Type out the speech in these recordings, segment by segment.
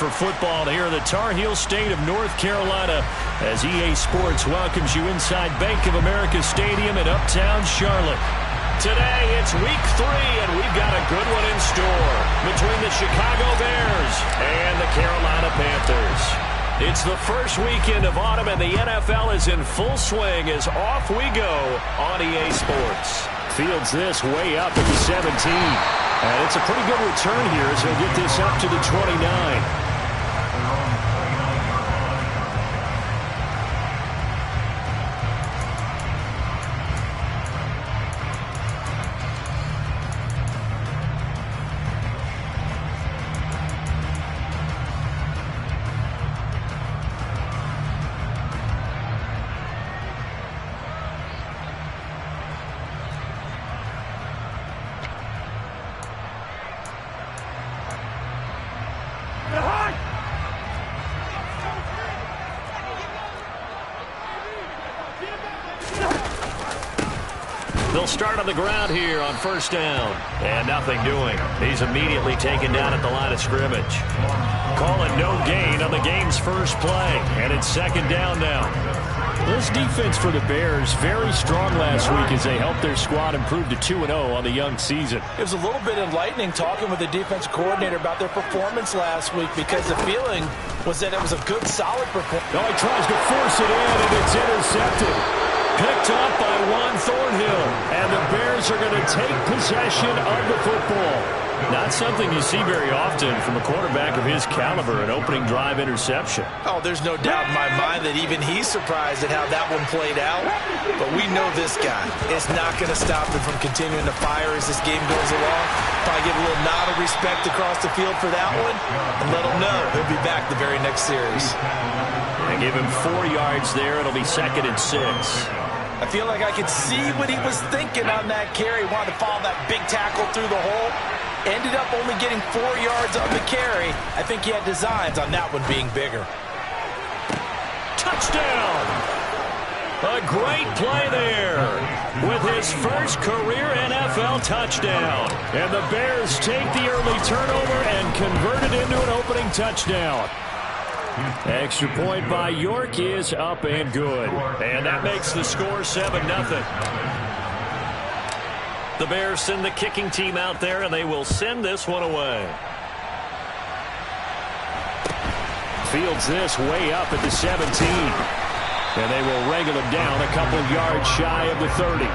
for football here in the Tar Heel state of North Carolina as EA Sports welcomes you inside Bank of America Stadium in Uptown Charlotte. Today, it's week 3, and we've got a good one in store between the Chicago Bears and the Carolina Panthers. It's the first weekend of autumn, and the NFL is in full swing as off we go on EA Sports. Fields this way up at the 17. And it's a pretty good return here as he'll get this up to the 29. They'll start on the ground here on first down. And nothing doing. He's immediately taken down at the line of scrimmage. Calling no gain on the game's first play. And it's second down now. This defense for the Bears, very strong last week as they helped their squad improve to 2-0 on the young season. It was a little bit enlightening talking with the defense coordinator about their performance last week because the feeling was that it was a good, solid performance. Oh, he tries to force it in, and it's intercepted. Picked up by Juan Thornhill, and the Bears are going to take possession of the football. Not something you see very often from a quarterback of his caliber, an opening drive interception. Oh, there's no doubt in my mind that even he's surprised at how that one played out. But we know this guy is not going to stop him from continuing to fire as this game goes along. Probably give a little nod of respect across the field for that one and let him know he'll be back the very next series. And give him 4 yards there. It'll be 2nd and 6. I feel like I could see what he was thinking on that carry. Wanted to follow that big tackle through the hole. Ended up only getting 4 yards on the carry. I think he had designs on that one being bigger. Touchdown! A great play there with his first career NFL touchdown. And the Bears take the early turnover and convert it into an opening touchdown. Extra point by York is up and good. And that makes the score 7-0. The Bears send the kicking team out there, and they will send this one away. Fields this way up at the 17. And they will wrangle him down a couple of yards shy of the 30.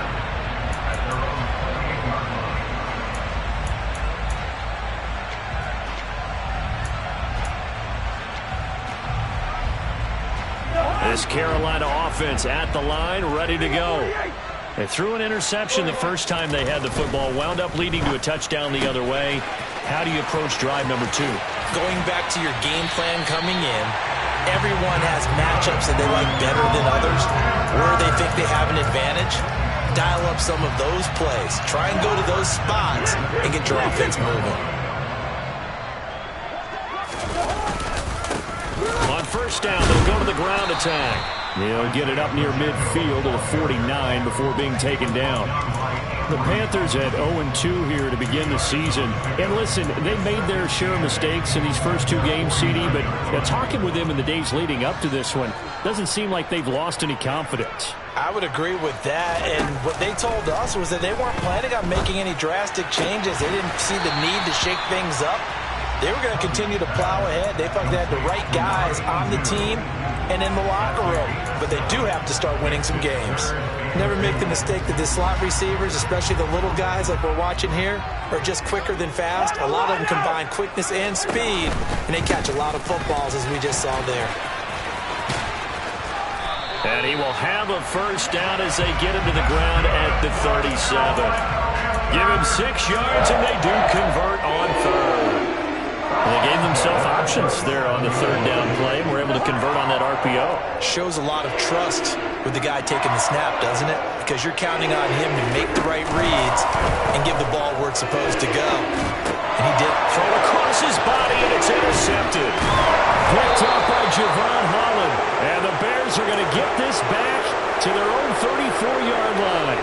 This Carolina offense at the line, ready to go. They threw an interception the first time they had the football, wound up leading to a touchdown the other way. How do you approach drive number 2? Going back to your game plan coming in, everyone has matchups that they like better than others, where they think they have an advantage. Dial up some of those plays. Try and go to those spots and get your offense moving. On first down, they'll go to the ground attack. They'll get it up near midfield to the 49 before being taken down. The Panthers at 0-2 here to begin the season. And listen, they made their share of mistakes in these first 2 games, CD, but talking with them in the days leading up to this one, doesn't seem like they've lost any confidence. I would agree with that, and what they told us was that they weren't planning on making any drastic changes. They didn't see the need to shake things up. They were going to continue to plow ahead. They felt they had the right guys on the team and in the locker room. But they do have to start winning some games. Never make the mistake that the slot receivers, especially the little guys like we're watching here, are just quicker than fast. A lot of them combine quickness and speed, and they catch a lot of footballs, as we just saw there. And he will have a first down as they get him to the ground at the 37. Give him 6 yards, and they do convert on 3rd. They gave themselves options there on the 3rd down play and were able to convert on that RPO. Shows a lot of trust with the guy taking the snap, doesn't it? Because you're counting on him to make the right reads and give the ball where it's supposed to go. And he did. Throw across his body, and it's intercepted. Picked up by Javon Holland. And the Bears are going to get this back to their own 34-yard line.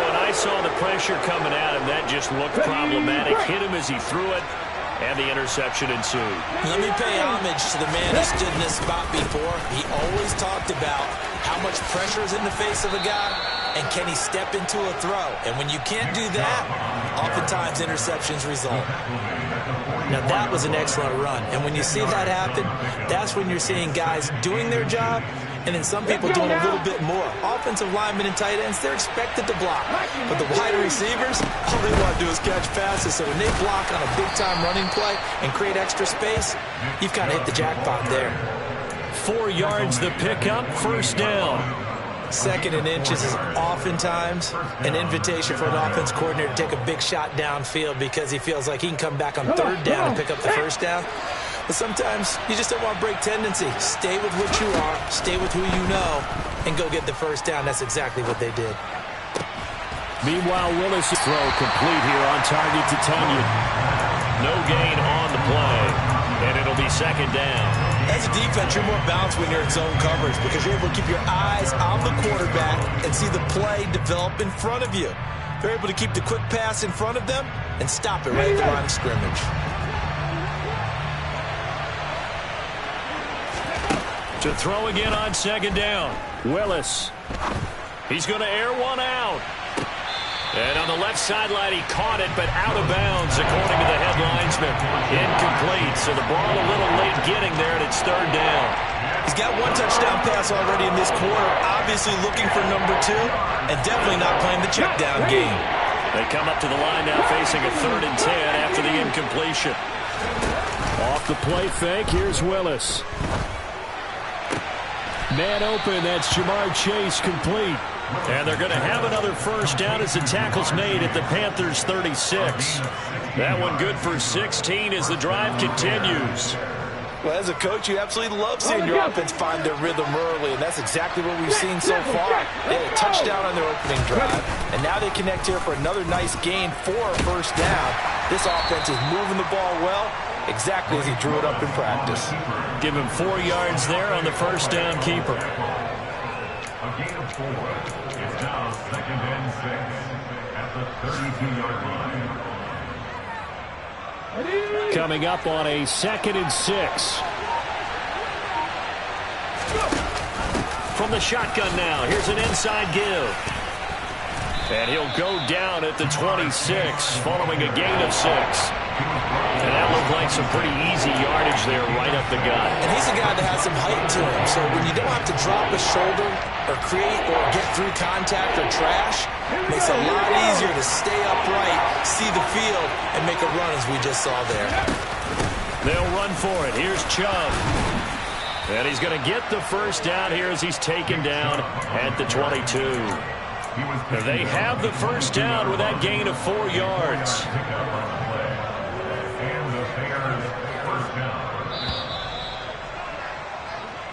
When I saw the pressure coming at him, that just looked problematic. Hit him as he threw it. and the interception ensued. Let me pay homage to the man who stood in this spot before. He always talked about how much pressure is in the face of a guy, and can he step into a throw? And when you can't do that, oftentimes interceptions result. Now, that was an excellent run. And when you see that happen, that's when you're seeing guys doing their job, and then some people doing a little bit more. Offensive linemen and tight ends, they're expected to block. But the wide receivers, all they want to do is catch passes. So when they block on a big-time running play and create extra space, you've kind of hit the jackpot there. 4 yards the pickup, first down. 2nd and inches is oftentimes an invitation for an offense coordinator to take a big shot downfield because he feels like he can come back on 3rd down and pick up the first down. But sometimes you just don't want to break tendency. Stay with what you are, stay with who you know, and go get the first down. That's exactly what they did. Meanwhile, Willis' throw complete here on target to Tunyon. No gain on the play, and it'll be 2nd down. As a defense, you're more balanced when you're in zone coverage because you're able to keep your eyes on the quarterback and see the play develop in front of you. They're able to keep the quick pass in front of them and stop it right at the line of scrimmage. To throw again on 2nd down. Willis. He's going to air one out. And on the left sideline, he caught it, but out of bounds, according to the head linesman. Incomplete, so the ball a little late getting there, and it's 3rd down. He's got 1 touchdown pass already in this quarter, obviously looking for number 2, and definitely not playing the check down game. They come up to the line now facing a 3rd and 10 after the incompletion. Off the play fake, here's Willis. Man open, that's Jamar Chase complete. And they're going to have another first down as the tackle's made at the Panthers' 36. That one good for 16 as the drive continues. Well, as a coach, you absolutely love seeing your offense find their rhythm early, and that's exactly what we've seen so far. They had a touchdown on their opening drive, and now they connect here for another nice gain for a first down. This offense is moving the ball well, exactly as he drew it up in practice. Give him 4 yards there on the first down keeper. A gain of 4. It's now 2nd and 6 at the 32-yard line. Coming up on a 2nd and 6. From the shotgun now, here's an inside give. And he'll go down at the 26 following a gain of 6. And that looked like some pretty easy yardage there right up the gut. And he's a guy that has some height to him, so when you don't have to drop a shoulder or create or get through contact or trash, it makes it a lot easier to stay upright, see the field, and make a run as we just saw there. They'll run for it. Here's Chubb. And he's going to get the first down here as he's taken down at the 22. They have the first down with that gain of 4 yards.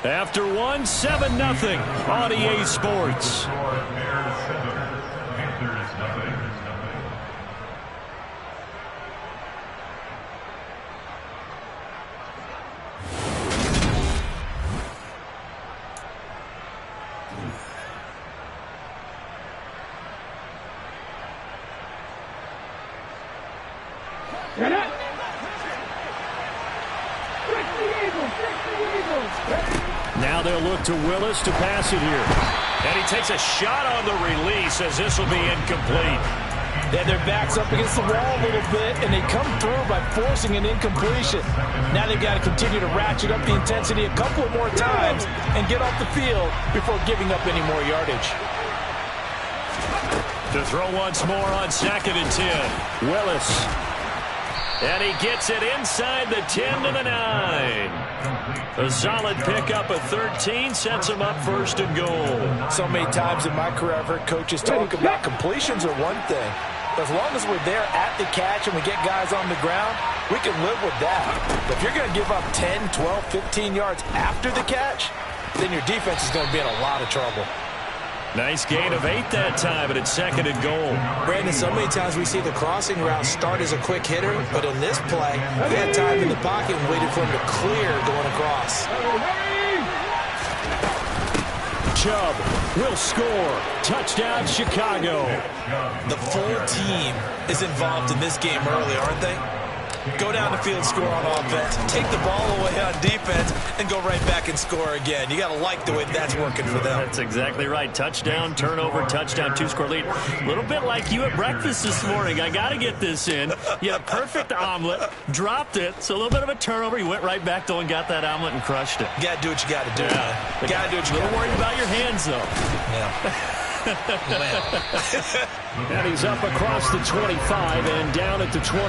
After one, 7-0 on EA Sports. Now they'll look to Willis to pass it here. And he takes a shot on the release as this will be incomplete. They had their backs up against the wall a little bit, and they come through by forcing an incompletion. Now they've got to continue to ratchet up the intensity a couple more times and get off the field before giving up any more yardage. To throw once more on 2nd and 10. Willis. And he gets it inside the 10 to the 9. A solid pickup of 13 sets him up 1st and goal. So many times in my career I've heard coaches talk about completions are one thing. But as long as we're there at the catch and we get guys on the ground, we can live with that. But if you're going to give up 10, 12, 15 yards after the catch, then your defense is going to be in a lot of trouble. Nice gain of 8 that time, and it's 2nd and goal. Brandon, so many times we see the crossing route start as a quick hitter, but in this play, they had time in the pocket and waited for him to clear going across. Chubb will score. Touchdown, Chicago. The full team is involved in this game early, aren't they? Go down the field, score on offense, take the ball away on defense, and go right back and score again. You got to like the way that's working for them. That's exactly right. Touchdown, turnover, touchdown, two-score lead. A little bit like you at breakfast this morning. I got to get this in. You had a perfect omelet, dropped it, so a little bit of a turnover. You went right back, though, and got that omelet and crushed it. You got to do what you got to do. Yeah. You got to do what you got to do. A little worried about your hands, though. Yeah. And he's up across the 25 and down at the 28.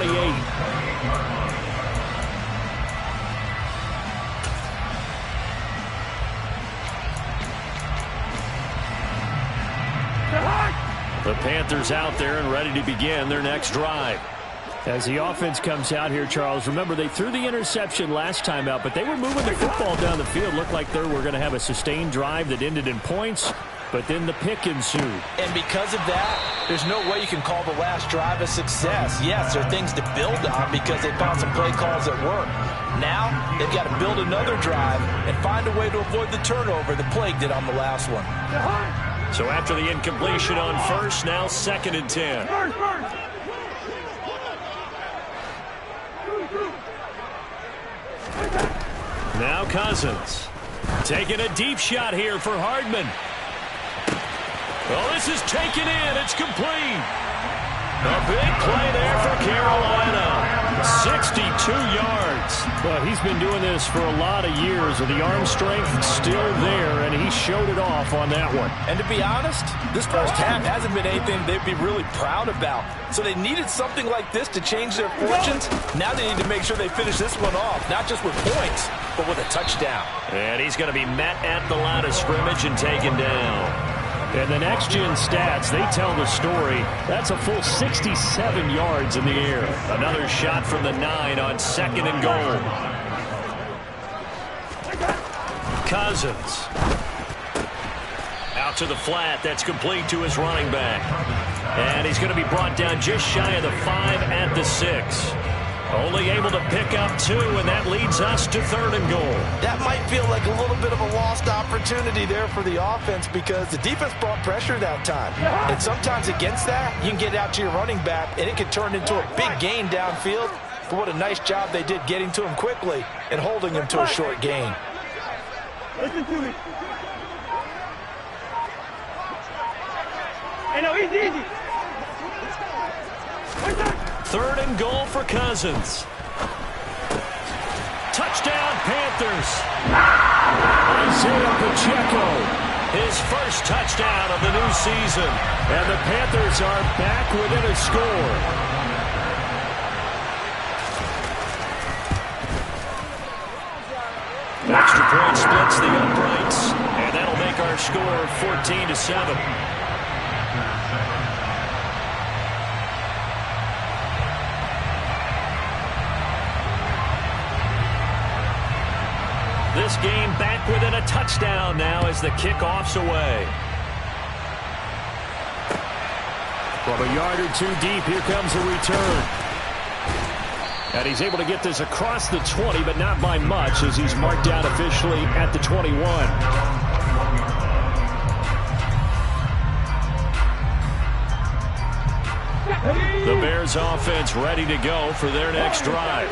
The Panthers out there and ready to begin their next drive. As the offense comes out here, Charles, remember they threw the interception last time out, but they were moving the football down the field. Looked like they were going to have a sustained drive that ended in points, but then the pick ensued. And because of that, there's no way you can call the last drive a success. Yes, there are things to build on because they found some play calls that work. Now, they've got to build another drive and find a way to avoid the turnover that plagued it on the last one. So after the incompletion on first, now 2nd and 10. Now Cousins taking a deep shot here for Hardman. Oh, this is taken in. It's complete. A big play there for Carolina. 62 yards. Well, he's been doing this for a lot of years, with the arm strength still there, and he showed it off on that one. And to be honest, this first half hasn't been anything they'd be really proud about. So they needed something like this to change their fortunes. Now they need to make sure they finish this one off, not just with points, but with a touchdown. And he's going to be met at the line of scrimmage and taken down. And the next-gen stats, they tell the story. That's a full 67 yards in the air. Another shot from the 9 on 2nd and goal. Cousins. Out to the flat. That's complete to his running back. And he's going to be brought down just shy of the 5 at the 6. Only able to pick up 2, and that leads us to 3rd and goal. That might feel like a little bit of a lost opportunity there for the offense because the defense brought pressure that time. And sometimes against that, you can get out to your running back, and it can turn into a big gain downfield. But what a nice job they did getting to him quickly and holding him to a short gain. Listen to me. Hey, no, easy. 3rd and goal for Cousins. Touchdown, Panthers. Isaiah Pacheco, his first touchdown of the new season. And the Panthers are back within a score. Extra point splits the uprights. And that'll make our score 14-7. This game back within a touchdown now as the kickoff's away. From a yard or 2 deep, here comes a return. And he's able to get this across the 20, but not by much as he's marked down officially at the 21. The Bears offense ready to go for their next drive.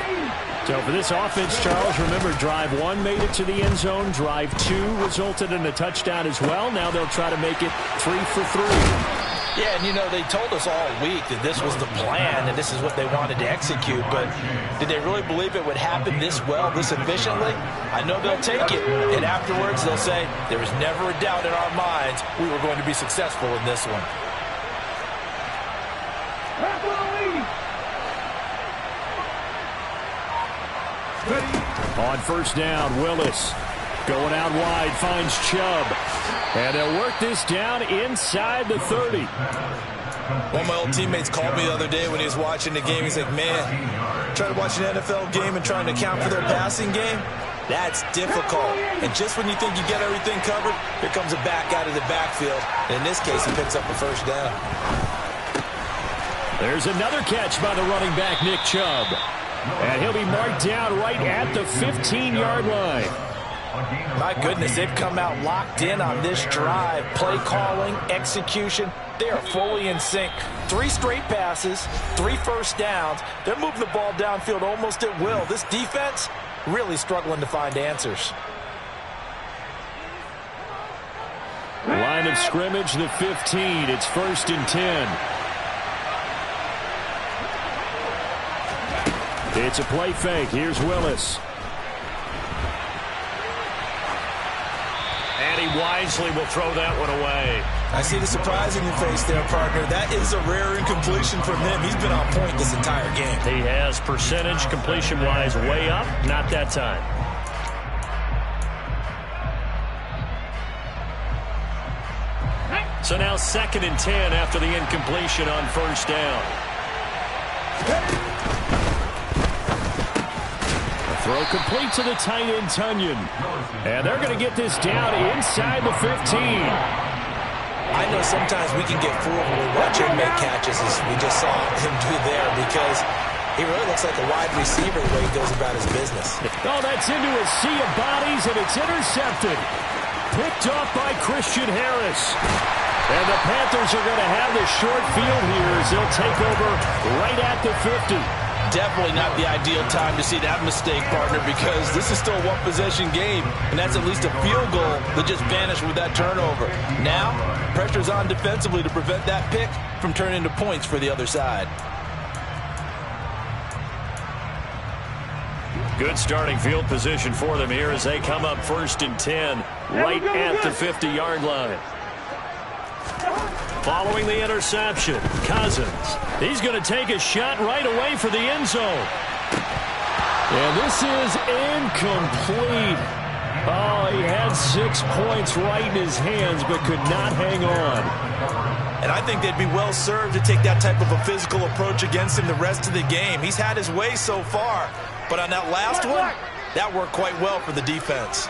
So for this offense, Charles, remember, drive 1 made it to the end zone. Drive 2 resulted in a touchdown as well. Now they'll try to make it 3 for 3. Yeah, and you know, they told us all week that this was the plan and this is what they wanted to execute. But did they really believe it would happen this well, this efficiently? I know they'll take it. And afterwards, they'll say, there was never a doubt in our minds we were going to be successful in this one. On first down, Willis going out wide, finds Chubb. And they'll work this down inside the 30. One of my old teammates called me the other day when he was watching the game. He's like, man, trying to watch an NFL game and trying to account for their passing game, that's difficult. And just when you think you get everything covered, here comes a back out of the backfield. And in this case, he picks up a first down. There's another catch by the running back, Nick Chubb. And he'll be marked down right at the 15-yard line. My goodness, they've come out locked in on this drive. Play calling, execution, they are fully in sync. 3 straight passes, 3 first downs. They're moving the ball downfield almost at will. This defense really struggling to find answers. Line of scrimmage, the 15. It's 1st and 10. It's a play fake. Here's Willis. And he wisely will throw that one away. I see the surprise in your face there, partner. That is a rare incompletion from him. He's been on point this entire game. He has percentage completion-wise way up. Not that time. So now 2nd and 10 after the incompletion on 1st down. Throw complete to the tight end, Tunyon. And they're going to get this down inside the 15. I know sometimes we can get fooled when we watch him make catches, as we just saw him do there, because he really looks like a wide receiver the way he goes about his business. Oh, that's into a sea of bodies, and it's intercepted. Picked off by Christian Harris. And the Panthers are going to have the short field here as they'll take over right at the 50. Definitely not the ideal time to see that mistake, partner, because this is still a one-possession game, and that's at least a field goal that just vanished with that turnover. Now, pressure's on defensively to prevent that pick from turning into points for the other side. Good starting field position for them here as they come up 1st and 10, right at the 50-yard line. Following the interception, Cousins. He's going to take a shot right away for the end zone. And this is incomplete. Oh, he had 6 points right in his hands, but could not hang on. And I think they'd be well served to take that type of a physical approach against him the rest of the game. He's had his way so far, but on that last one, that worked quite well for the defense.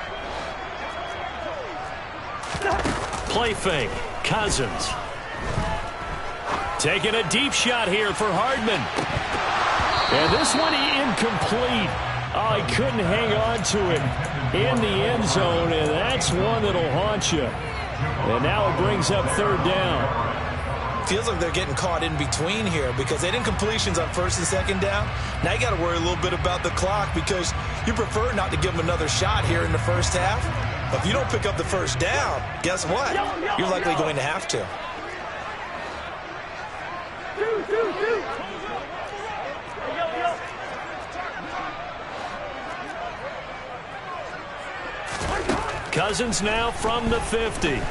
Play fake, Cousins. Taking a deep shot here for Hardman. And this one incomplete. Oh, he couldn't hang on to it in the end zone, and that's one that'll haunt you. And now it brings up 3rd down. Feels like they're getting caught in between here because they didn't completions on 1st and 2nd down. Now you got to worry a little bit about the clock because you prefer not to give them another shot here in the first half. But if you don't pick up the 1st down, guess what? You're likely going to have to. Cousins now from the 50.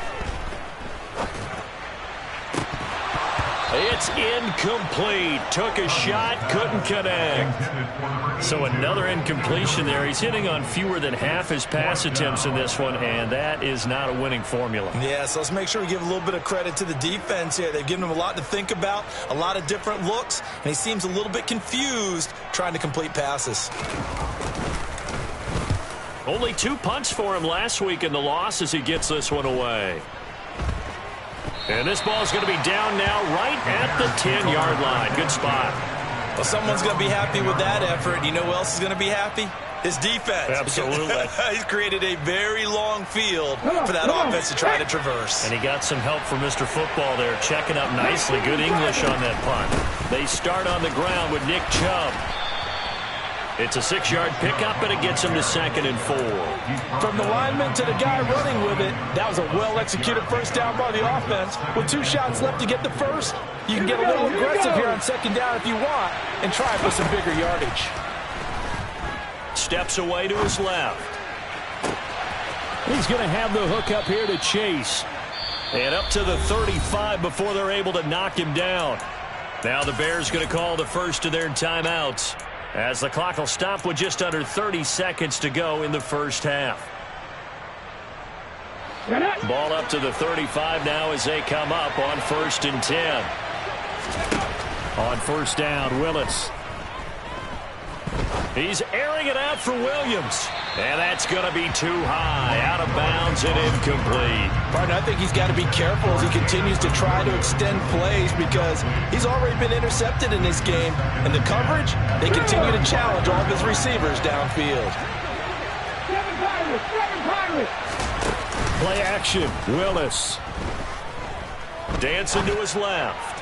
It's incomplete. Took a shot, couldn't connect. So another incompletion there. He's hitting on fewer than half his pass attempts in this one, and that is not a winning formula. Yeah, so let's make sure we give a little bit of credit to the defense here. They've given him a lot to think about, a lot of different looks, and he seems a little bit confused trying to complete passes. Only 2 punts for him last week in the loss as he gets this one away. And this ball's going to be down now right at the 10-yard line. Good spot. Well, someone's going to be happy with that effort. You know who else is going to be happy? His defense. Absolutely. He's created a very long field for that offense to try to traverse. And he got some help from Mr. Football there, checking up nicely. Good English on that punt. They start on the ground with Nick Chubb. It's a 6-yard pickup, and it gets him to 2nd and 4. From the lineman to the guy running with it, that was a well-executed first down by the offense. With 2 shots left to get the first, you can get a little aggressive here on 2nd down if you want and try for some bigger yardage. Steps away to his left. He's going to have the hook up here to Chase. And up to the 35 before they're able to knock him down. Now the Bears going to call the first of their timeouts, as the clock will stop with just under 30 seconds to go in the first half. Ball up to the 35 now as they come up on 1st and 10. On 1st down, Willis. He's airing it out for Williams. And that's going to be too high. Out of bounds and incomplete. Partner, I think he's got to be careful as he continues to try to extend plays because he's already been intercepted in this game. And the coverage, they continue to challenge all of his receivers downfield. Play action. Willis. Dancing to his left.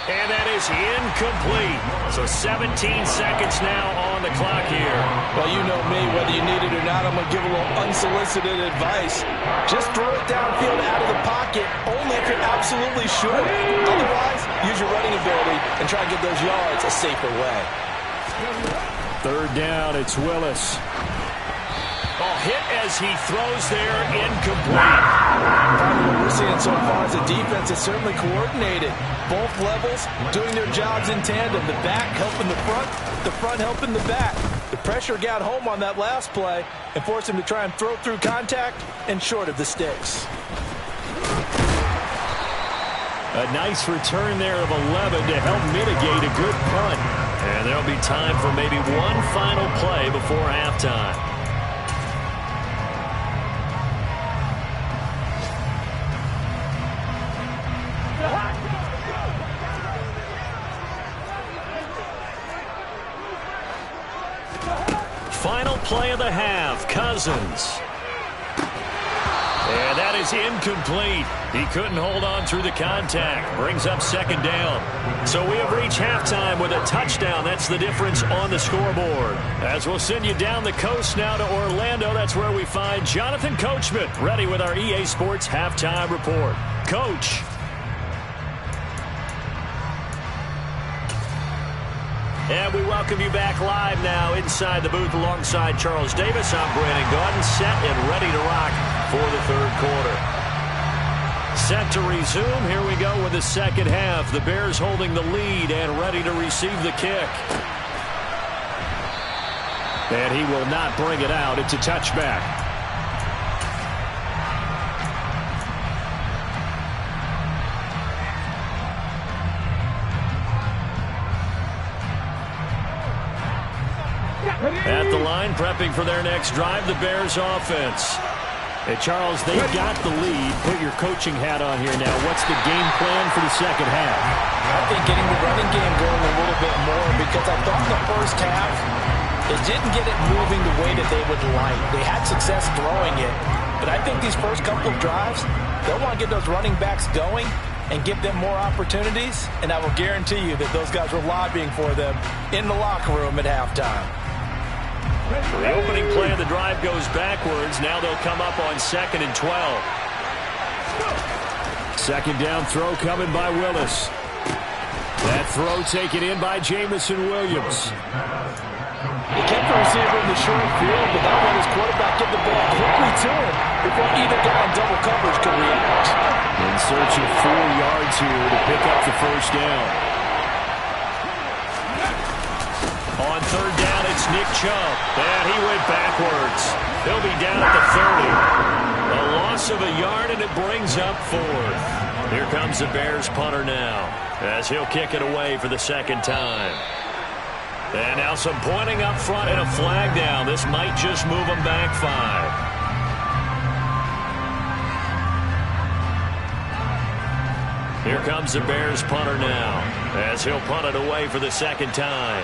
And that is incomplete. So 17 seconds now on the clock here. Well, you know me, whether you need it or not, I'm going to give a little unsolicited advice. Just throw it downfield out of the pocket, only if you're absolutely sure. Otherwise, use your running ability and try and get those yards a safer way. Third down, it's Willis. Oh, hit as he throws there, incomplete. What we're seeing so far is the defense is certainly coordinated. Both levels doing their jobs in tandem. The back helping the front helping the back. The pressure got home on that last play and forced him to try and throw through contact and short of the sticks. A nice return there of 11 to help mitigate a good punt. And there'll be time for maybe one final play before halftime. Final play of the half, Cousins. And that is incomplete. He couldn't hold on through the contact. Brings up second down. So we have reached halftime with a touchdown. That's the difference on the scoreboard. As we'll send you down the coast now to Orlando, that's where we find Jonathan Coachman ready with our EA Sports halftime report. Coach. And we welcome you back live now inside the booth alongside Charles Davis. I'm Brandon Gaudin, set and ready to rock for the third quarter. Set to resume. Here we go with the second half. The Bears holding the lead and ready to receive the kick. And he will not bring it out. It's a touchback. At the line, prepping for their next drive, the Bears offense. Hey, Charles, they've got the lead. Put your coaching hat on here now. What's the game plan for the second half? I think getting the running game going a little bit more, because I thought in the first half they didn't get it moving the way that they would like. They had success throwing it, but I think these first couple of drives, they'll want to get those running backs going and give them more opportunities, and I will guarantee you that those guys were lobbying for them in the locker room at halftime. The opening play of the drive goes backwards. Now they'll come up on 2nd and 12. Second down throw coming by Willis. That throw taken in by Jamison Williams. He kept the receiver in the short field, but that let his quarterback get the ball quickly to him before either guy in double coverage could react. In search of 4 yards here to pick up the first down. On third down, it's Nick Chubb. And he went backwards. He'll be down at the 30. A loss of a yard, and it brings up 4th. Here comes the Bears punter now, as he'll kick it away for the second time. And now some pointing up front and a flag down. This might just move them back 5. Here comes the Bears punter now, as he'll punt it away for the second time.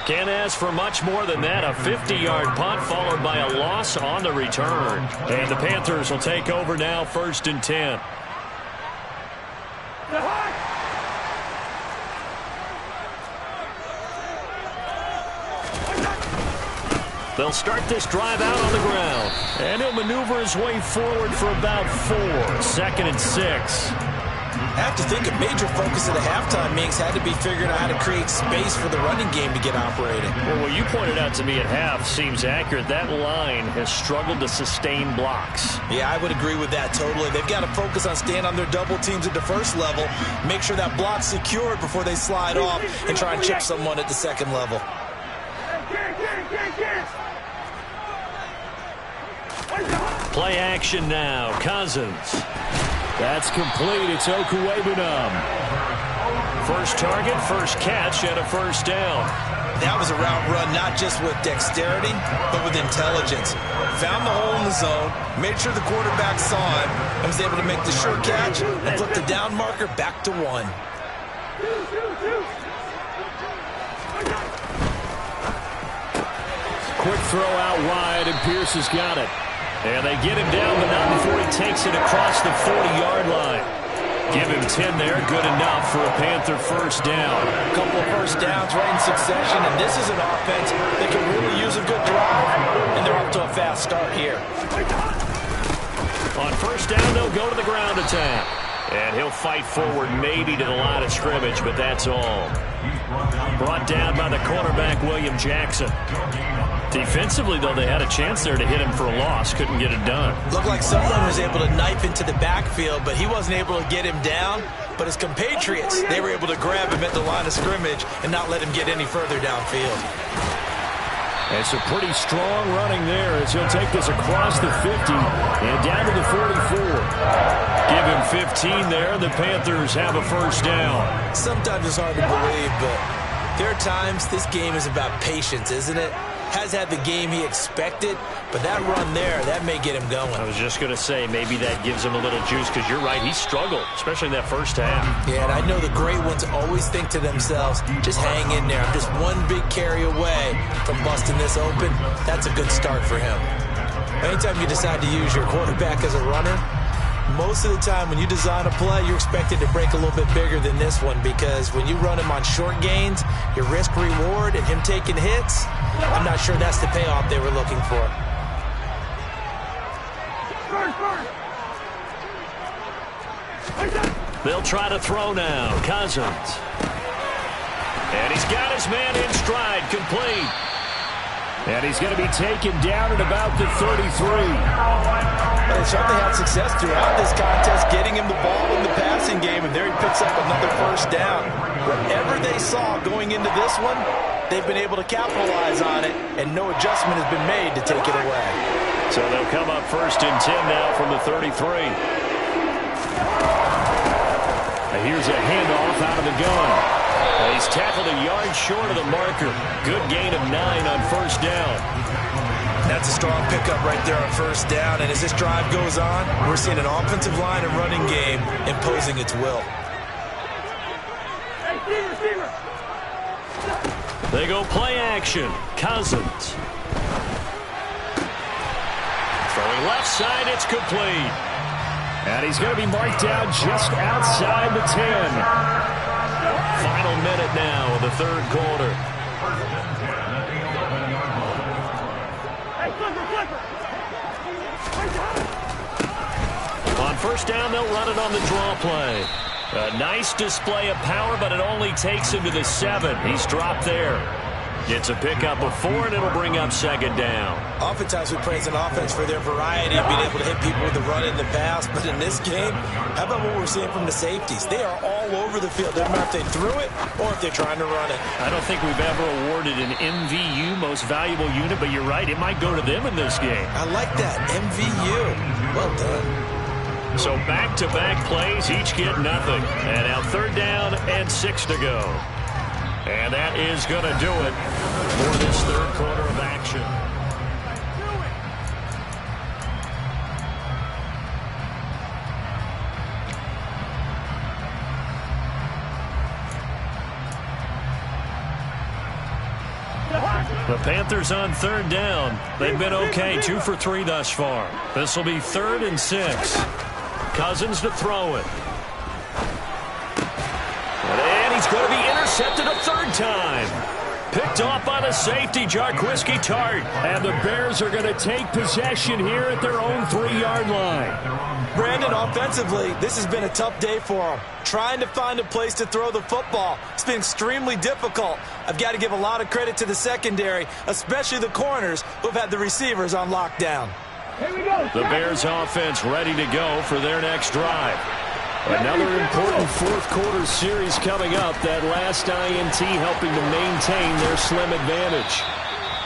Can't ask for much more than that. A 50-yard punt followed by a loss on the return. And the Panthers will take over now, 1st and 10. They'll start this drive out on the ground. And he'll maneuver his way forward for about 4. 2nd and 6. I have to think a major focus of the halftime meetings had to be figuring out how to create space for the running game to get operating. Well, what you pointed out to me at half seems accurate. That line has struggled to sustain blocks. Yeah, I would agree with that totally. They've got to focus on staying on their double teams at the first level, make sure that block's secured before they slide off and try and chip someone at the second level. Play action now. Cousins. That's complete. It's Okuwebunam. First target, first catch, and a first down. That was a route run not just with dexterity, but with intelligence. Found the hole in the zone, made sure the quarterback saw it, and was able to make the sure catch and flip the down marker back to 1. Quick throw out wide, and Pierce has got it. And they get him down, but not before he takes it across the 40-yard line. Give him 10 there, good enough for a Panther first down. A couple of first downs right in succession, and this is an offense that can really use a good drive, and they're off to a fast start here. On first down, they'll go to the ground attack. And he'll fight forward maybe to the line of scrimmage, but that's all. Brought down by the cornerback, William Jackson. Defensively, though, they had a chance there to hit him for a loss. Couldn't get it done. Looked like someone was able to knife into the backfield, but he wasn't able to get him down. But his compatriots, they were able to grab him at the line of scrimmage and not let him get any further downfield. It's a pretty strong running there as he'll take this across the 50 and down to the 44. Give him 15 there. The Panthers have a first down. Sometimes it's hard to believe, but there are times this game is about patience, isn't it? Has had the game he expected, but that run there, that may get him going. I was just going to say, maybe that gives him a little juice, because you're right, he struggled, especially in that first half. Yeah, and I know the great ones always think to themselves, just hang in there. I'm just one big carry away from busting this open. That's a good start for him. Anytime you decide to use your quarterback as a runner, most of the time when you design a play, you're expected to break a little bit bigger than this one, because when you run him on short gains, your risk-reward and him taking hits, I'm not sure that's the payoff they were looking for. They'll try to throw now. Cousins. And he's got his man in stride, complete. And he's going to be taken down at about the 33. They certainly had success throughout this contest, getting him the ball in the passing game, and there he picks up another first down. Whatever they saw going into this one, they've been able to capitalize on it, and no adjustment has been made to take it away. So they'll come up first and 10 now from the 33. Here's a handoff out of the gun. He's tackled a yard short of the marker. Good gain of 9 on first down. That's a strong pickup right there on first down. And as this drive goes on, we're seeing an offensive line and running game imposing its will. They go play action. Cousins. Throwing left side, it's complete. And he's going to be marked down just outside the 10. Final minute now of the third quarter. On first down, they'll run it on the draw play. A nice display of power, but it only takes him to the 7. He's dropped there. Gets a pickup of 4, and it'll bring up second down. Oftentimes we praise an offense for their variety of being able to hit people with the run and the pass, but in this game, how about what we're seeing from the safeties? They are all over the field. Doesn't matter if they threw it or if they're trying to run it. I don't think we've ever awarded an MVU, most valuable unit, but you're right, it might go to them in this game. I like that, MVU. Well done. So back-to-back plays, each get nothing. And now third down and 6 to go. And that is going to do it for this third quarter of action. The Panthers on third down. They've been okay, 2 for 3 thus far. This will be 3rd and 6. Cousins to throw it. And he's going to be intercepted a third time. Picked off by the safety, Jarquiski Tart. And the Bears are going to take possession here at their own 3-yard line. Brandon, offensively, this has been a tough day for them. Trying to find a place to throw the football. It's been extremely difficult. I've got to give a lot of credit to the secondary, especially the corners who've had the receivers on lockdown. Here we go. The Bears offense ready to go for their next drive. Another important fourth quarter series coming up. That last INT helping to maintain their slim advantage.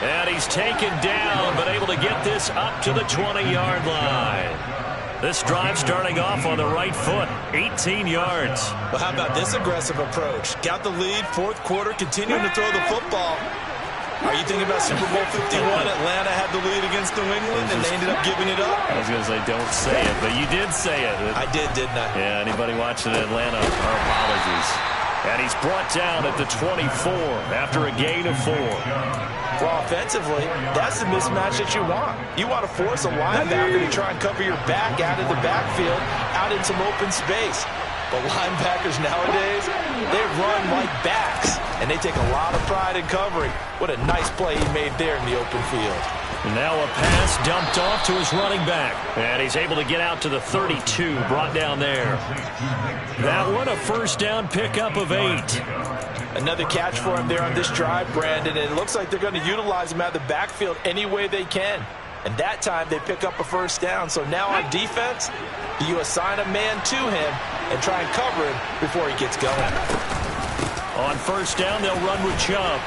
And he's taken down, but able to get this up to the 20-yard line. This drive starting off on the right foot, 18 yards. Well, how about this aggressive approach? Got the lead, fourth quarter, continuing to throw the football. Are you thinking about Super Bowl 51? Atlanta had the lead against New England, and they ended up giving it up? I was going to say, don't say it, but you did say it. I did, didn't I? Yeah, anybody watching Atlanta, our apologies. And he's brought down at the 24 after a gain of 4. Well, offensively, that's the mismatch that you want. You want to force a linebacker to try and cover your back out of the backfield, out in some open space. But linebackers nowadays, they run like backs, and they take a lot of pride in covering. What a nice play he made there in the open field. And now a pass dumped off to his running back. And he's able to get out to the 32, brought down there. That one, a first down pickup of 8. Another catch for him there on this drive, Brandon, and it looks like they're going to utilize him out of the backfield any way they can. And that time they pick up a first down. So now on defense, you assign a man to him and try and cover him before he gets going. On first down, they'll run with Chubb.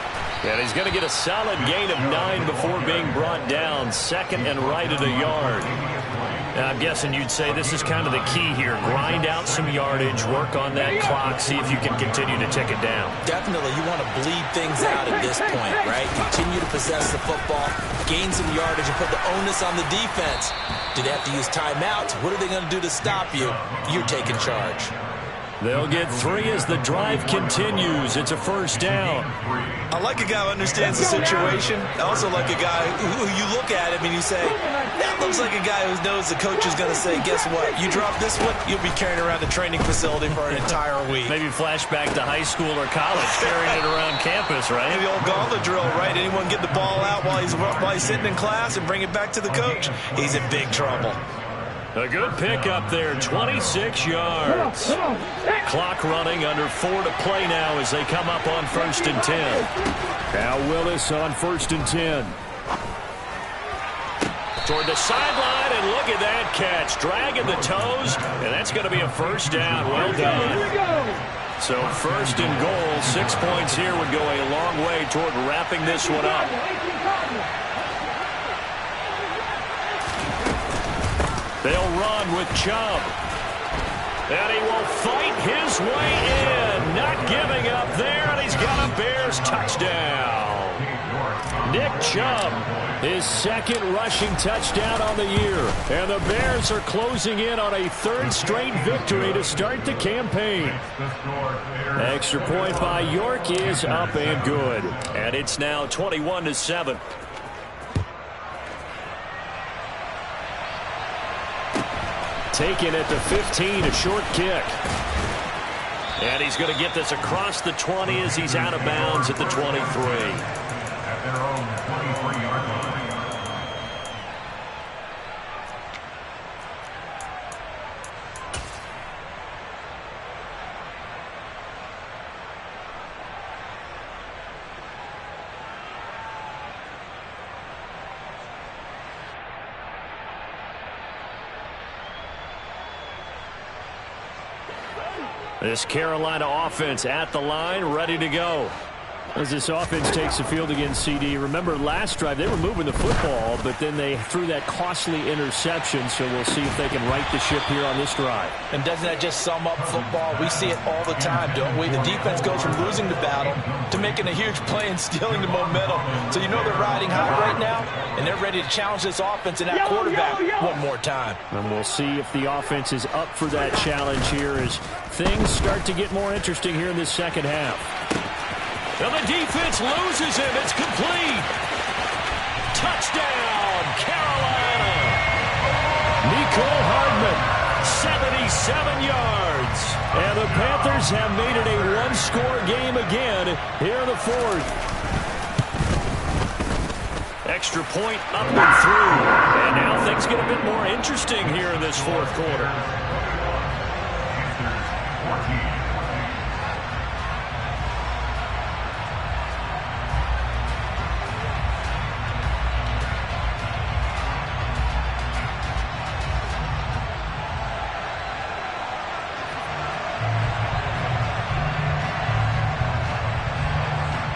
And he's going to get a solid gain of 9 before being brought down. Second and right at a yard. And I'm guessing you'd say this is kind of the key here. Grind out some yardage, work on that clock, see if you can continue to tick it down. Definitely, you want to bleed things out at this point, right? Continue to possess the football, gain some yardage, and put the onus on the defense. Do they have to use timeouts? What are they going to do to stop you? You're taking charge. They'll get 3 as the drive continues. It's a first down. I like a guy who understands the situation. I also like a guy who you look at him and you say, that looks like a guy who knows the coach is going to say, guess what? You drop this one, you'll be carrying around the training facility for an entire week. Maybe flashback to high school or college, carrying it around campus, right? The old gauntlet drill, right? Anyone get the ball out while he's sitting in class and bring it back to the coach? He's in big trouble. A good pickup there, 26 yards. Clock running, under 4 to play now as they come up on 1st and 10. Now Willis on 1st and 10. Toward the sideline, and look at that catch. Dragging the toes, and that's going to be a first down. Well done. So 1st and goal, 6 points here would go a long way toward wrapping this one up. They'll run with Chubb. And he will fight his way in. Not giving up there, and he's got a Bears touchdown. Nick Chubb, his 2nd rushing touchdown on the year. And the Bears are closing in on a 3rd straight victory to start the campaign. Extra point by York is up and good. And it's now 21-7. Taken at the 15, a short kick. And he's going to get this across the 20 as he's out of bounds at the 23. At their own 23-yard line. This Carolina offense at the line, ready to go. As this offense takes the field against CD. Remember last drive, they were moving the football, but then they threw that costly interception, so we'll see if they can right the ship here on this drive. And doesn't that just sum up football? We see it all the time, don't we? The defense goes from losing the battle to making a huge play and stealing the momentum. So you know they're riding high right now, and they're ready to challenge this offense and that quarterback one more time. And we'll see if the offense is up for that challenge here as things start to get more interesting here in this second half. And the defense loses him. It's complete. Touchdown, Carolina. Nicole Hardman, 77 yards. And the Panthers have made it a one-score game again here in the 4th. Extra point up and through. And now things get a bit more interesting here in this 4th quarter.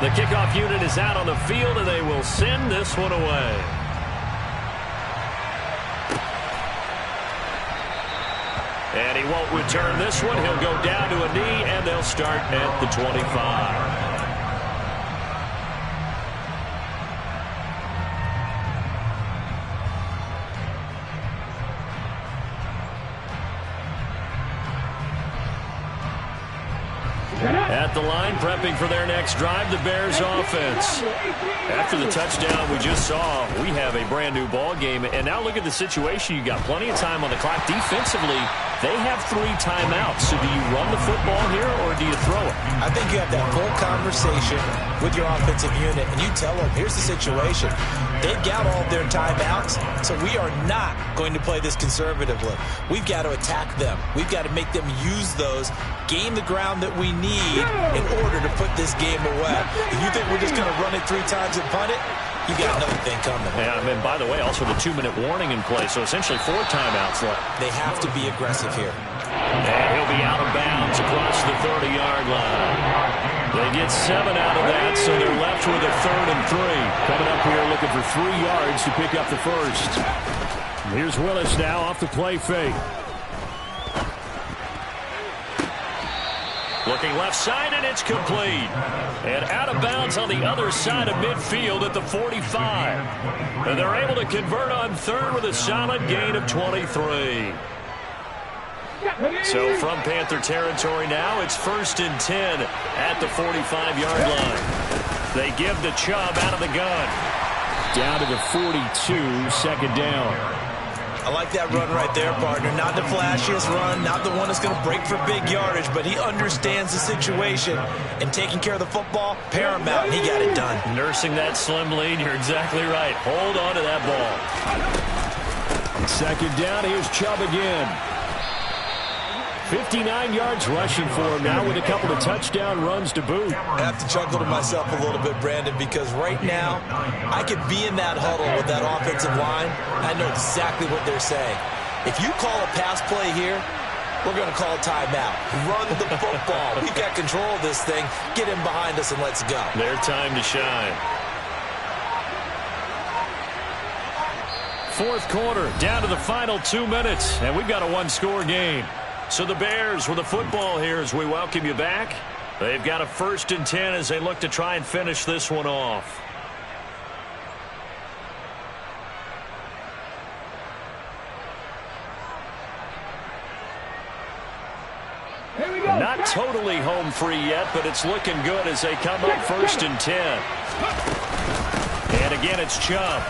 The kickoff unit is out on the field, and they will send this one away. And he won't return this one. He'll go down to a knee, and they'll start at the 25. At the line, prepping for their next drive, the Bears offense. After the touchdown we just saw, we have a brand new ball game. And now look at the situation. You got plenty of time on the clock. Defensively, they have 3 timeouts. So do you run the football here or do you throw it? I think you have that full conversation with your offensive unit, and you tell them, here's the situation. They've got all of their timeouts, so we are not going to play this conservatively. We've got to attack them. We've got to make them use those, gain the ground that we need in order to put this game away. If you think we're just going to run it 3 times and punt it, you got another thing coming. Yeah, and by the way, also the 2-minute warning in play, so essentially 4 timeouts left. They have to be aggressive here. And he'll be out of bounds across the 30-yard line. They get 7 out of that, so they're left with a 3rd and 3. Coming up here looking for 3 yards to pick up the first. Here's Willis now off the play fake. Looking left side, and it's complete. And out of bounds on the other side of midfield at the 45. And they're able to convert on 3rd with a solid gain of 23. So from Panther territory now, it's 1st and 10 at the 45-yard line. They give the Chubb out of the gun. Down to the 42, 2nd down. I like that run right there, partner. Not the flashiest run, not the one that's going to break for big yardage, but he understands the situation, and taking care of the football, paramount, and he got it done. Nursing that slim lead, you're exactly right. Hold on to that ball. 2nd down, here's Chubb again. 59 yards rushing for him now with a couple of touchdown runs to boot. I have to chuckle to myself a little bit, Brandon, because right now I could be in that huddle with that offensive line. I know exactly what they're saying. If you call a pass play here, we're going to call a timeout. Run the football. We've got control of this thing. Get in behind us and let's go. Their time to shine. 4th quarter, down to the final 2 minutes, and we've got a 1-score game. So the Bears with the football here as we welcome you back. They've got a 1st and 10 as they look to try and finish this one off. Not totally home free yet, but it's looking good as they come up 1st and 10. And again, it's Chubb.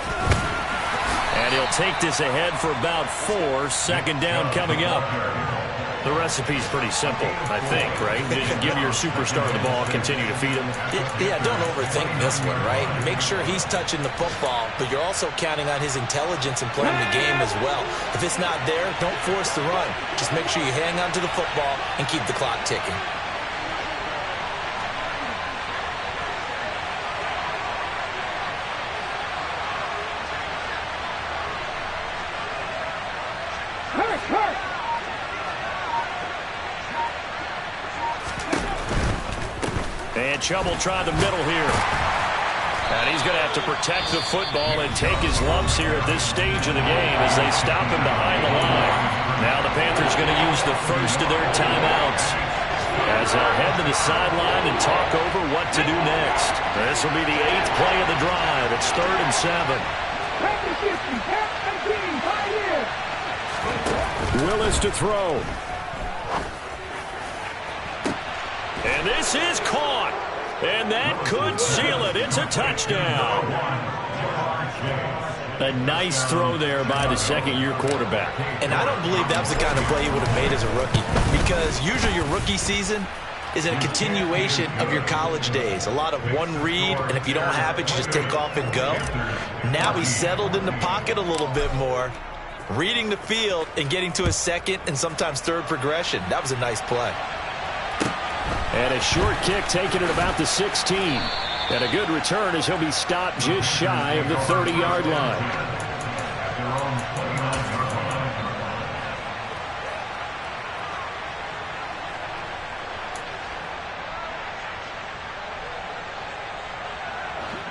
And he'll take this ahead for about 4. 2nd down coming up. The recipe's pretty simple, I think, right? Just give your superstar the ball, continue to feed him. Yeah, don't overthink this one, right? Make sure he's touching the football, but you're also counting on his intelligence and playing the game as well. If it's not there, don't force the run. Just make sure you hang on to the football and keep the clock ticking. And Chubb will try the middle here. And he's going to have to protect the football and take his lumps here at this stage of the game as they stop him behind the line. Now the Panthers going to use the first of their timeouts as they'll head to the sideline and talk over what to do next. This will be the 8th play of the drive. It's 3rd and 7. Willis to throw. And this is caught. And that could seal it. It's a touchdown. A nice throw there by the 2nd-year quarterback. And I don't believe that was the kind of play he would have made as a rookie, because usually your rookie season is a continuation of your college days. A lot of one read, and if you don't have it, you just take off and go. Now he's settled in the pocket a little bit more, reading the field and getting to his 2nd and sometimes 3rd progression. That was a nice play. And a short kick taken at about the 16. And a good return as he'll be stopped just shy of the 30-yard line.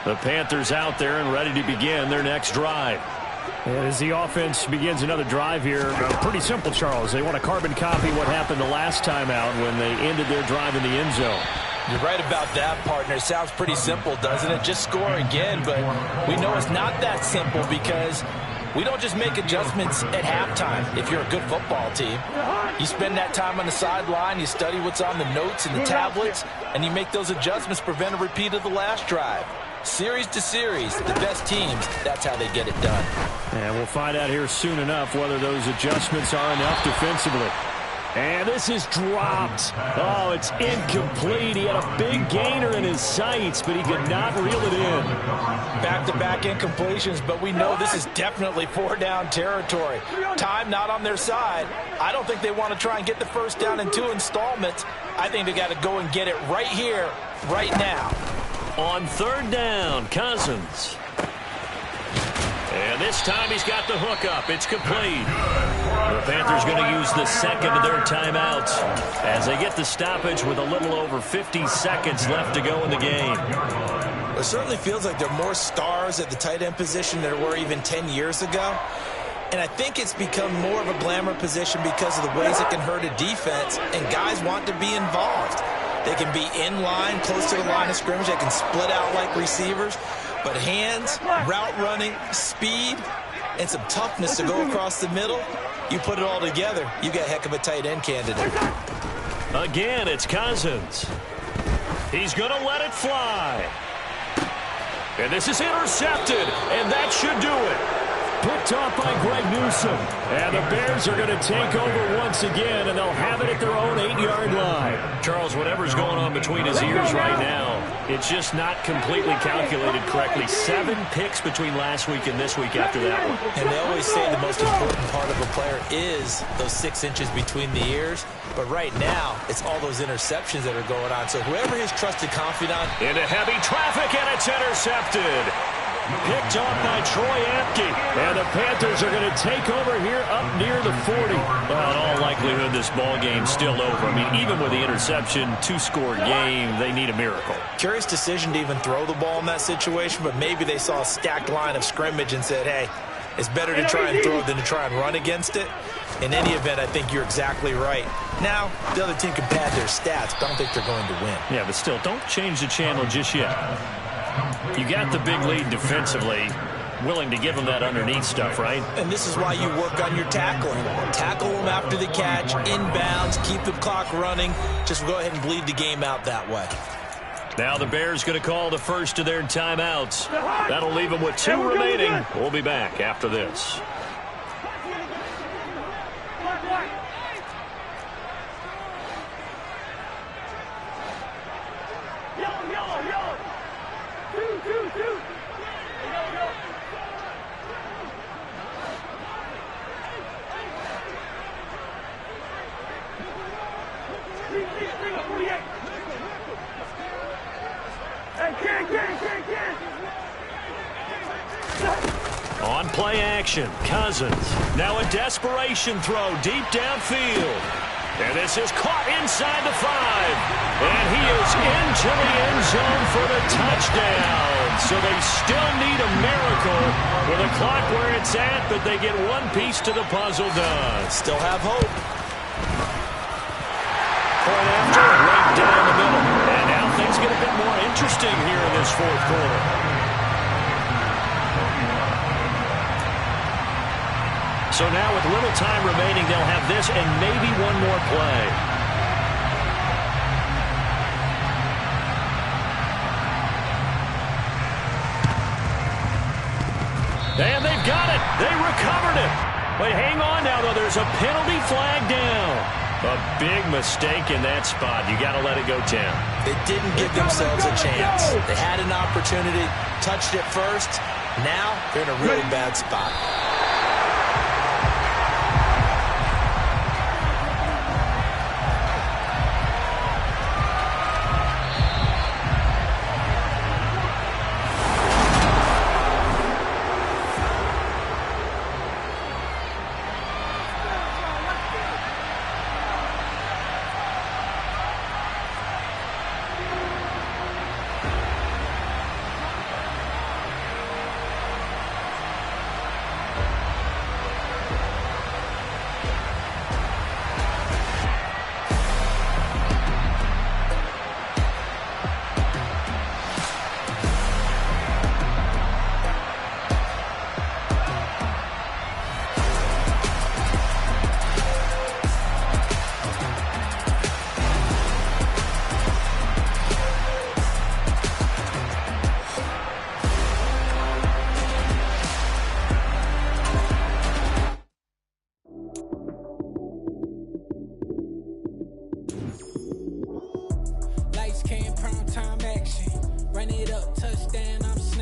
The Panthers out there and ready to begin their next drive. And as the offense begins another drive here, pretty simple, Charles. They want to carbon copy what happened the last time out when they ended their drive in the end zone. You're right about that, partner. It sounds pretty simple, doesn't it? Just score again, but we know it's not that simple because We don't just make adjustments at halftime if you're a good football team. You spend that time on the sideline, you study what's on the notes and the tablets, and you make those adjustments to prevent a repeat of the last drive. Series to series, the best teams, that's how they get it done. And we'll find out here soon enough whether those adjustments are enough defensively. And this is dropped. Oh, it's incomplete. He had a big gainer in his sights, but he could not reel it in. Back-to-back incompletions, but we know this is definitely 4-down territory. Time not on their side. I don't think they want to try and get the first down in 2 installments. I think they got to go and get it right here, right now. On 3rd down, Cousins. And this time he's got the hook up. It's complete. The Panthers going to use the second of their timeouts as they get the stoppage with a little over 50 seconds left to go in the game. It certainly feels like there are more stars at the tight end position than there were even 10 years ago. And I think it's become more of a glamour position because of the ways it can hurt a defense, and guys want to be involved. They can be in line, close to the line of scrimmage. They can split out like receivers. But hands, route running, speed, and some toughness to go across the middle, you put it all together, you got a heck of a tight end candidate. Again, it's Cousins. He's going to let it fly. And this is intercepted, and that should do it. Picked off by Greg Newsome. And the Bears are going to take over once again, and they'll have it at their own 8-yard line. Charles, whatever's going on between his ears right now, it's just not completely calculated correctly. 7 picks between last week and this week after that one. And they always say the most important part of a player is those 6 inches between the ears. But right now, it's all those interceptions that are going on. So whoever his trusted confidant. Into heavy traffic, and it's intercepted. Picked off by Troy Apke. And the Panthers are going to take over here up near the 40. Well, in all likelihood, this ball game's still over. I mean, even with the interception, 2-score game, they need a miracle. Curious decision to even throw the ball in that situation, but maybe they saw a stacked line of scrimmage and said, hey, it's better to try and throw than to try and run against it. In any event, I think you're exactly right. Now, the other team can pad their stats, but I don't think they're going to win. Yeah, but still, don't change the channel just yet. You got the big lead defensively, willing to give them that underneath stuff, right? And this is why you work on your tackling. Tackle them after the catch, inbounds, keep the clock running. Just go ahead and bleed the game out that way. Now the Bears going to call the first of their timeouts. That'll leave them with 2 remaining. We'll be back after this. On play action, Cousins. Now a desperation throw deep downfield. And this is caught inside the 5. And he is into the end zone for the touchdown. So they still need a miracle with the clock where it's at, but they get one piece to the puzzle done. Still have hope. Point after, right down the middle. And now things get a bit more interesting here in this 4th quarter. So now with little time remaining, they'll have this and maybe one more play. And they've got it. They recovered it. But hang on now, though. There's a penalty flag down. A big mistake in that spot. You got to let it go 10. They didn't give themselves a chance. They had an opportunity, touched it first. Now they're in a really bad spot.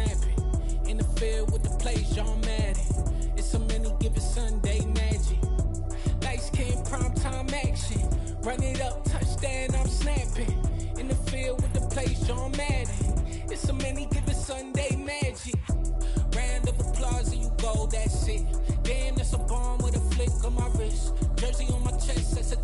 snapping. In the field with the plays, John Madden. It's a many given Sunday magic. Light skin, prime time action. Run it up, touchdown, I'm snapping. In the field with the plays, John Madden. It's a many given Sunday magic. Round of applause and you go, that's it. Damn, that's a bomb with a flick on my wrist. Jersey on my chest, that's a